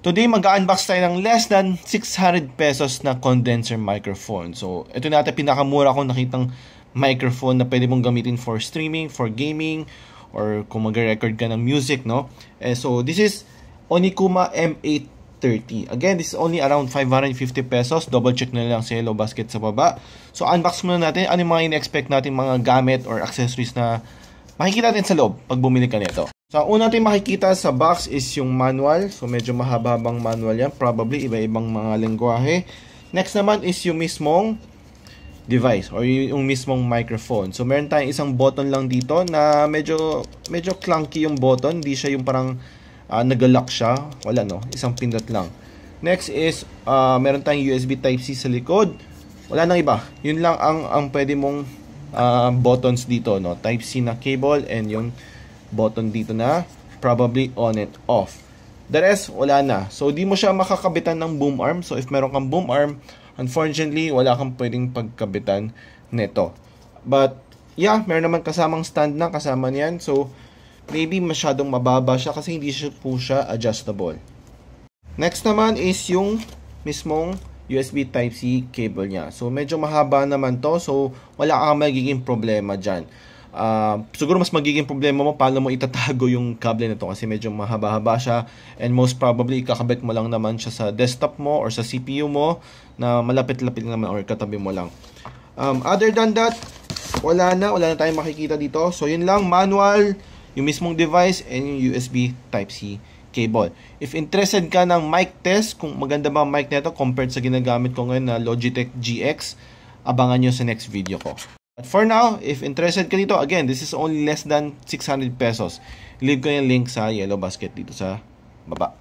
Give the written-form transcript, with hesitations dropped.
Today, mag-unbox tayo ng less than 600 pesos na condenser microphone. So, ito na ata pinakamura kong nakitang microphone na pwede mong gamitin for streaming, for gaming, or kung mag-record ka ng music, no? So, this is Onikuma M830. Again, this is only around 550 pesos. Double check na lang sa yellow basket sa baba. So, unbox muna natin ano yung mga in-expect natin mga gamit or accessories na makikita natin sa loob pag bumili ka nito. So, una natin makikita sa box is yung manual. So, medyo mahaba-habang manual yan. Probably iba-ibang mga lengguwahe. Next naman is yung mismong device or yung mismong microphone. So, meron tayong isang button lang dito na medyo clunky yung button. Hindi siya yung parang nag-lock siya. Wala, no? Isang pindot lang. Next is, meron tayong USB Type-C sa likod. Wala nang iba. Yun lang ang pwede mong buttons dito, no? Type-C na cable and yung button dito na probably on and off. The rest, wala na. So, di mo siya makakabitan ng boom arm. So, if meron kang boom arm, unfortunately, wala kang pwedeng pagkabitan nito. But, yeah, meron naman kasamang stand na kasama niyan. So, maybe masyadong mababa siya kasi hindi siya po siya adjustable. Next naman is yung mismong USB Type-C cable niya. So, medyo mahaba naman to. So, wala kang magiging problema dyan. Siguro mas magiging problema mo paano mo itatago yung cable nito kasi medyo mahaba-haba siya and most probably ikakabit mo lang naman siya sa desktop mo or sa CPU mo na malapit-lapit naman or katabi mo lang. Other than that, wala na tayong makikita dito. So yun lang, manual, yung mismong device and yung USB Type-C cable. If interested ka ng mic test, kung maganda ba ang mic nito compared sa ginagamit ko ngayon na Logitech GX, abangan nyo sa next video ko. But for now, if interested ka dito, again, this is only less than 600 pesos. Leave ko yung link sa yellow basket dito sa baba.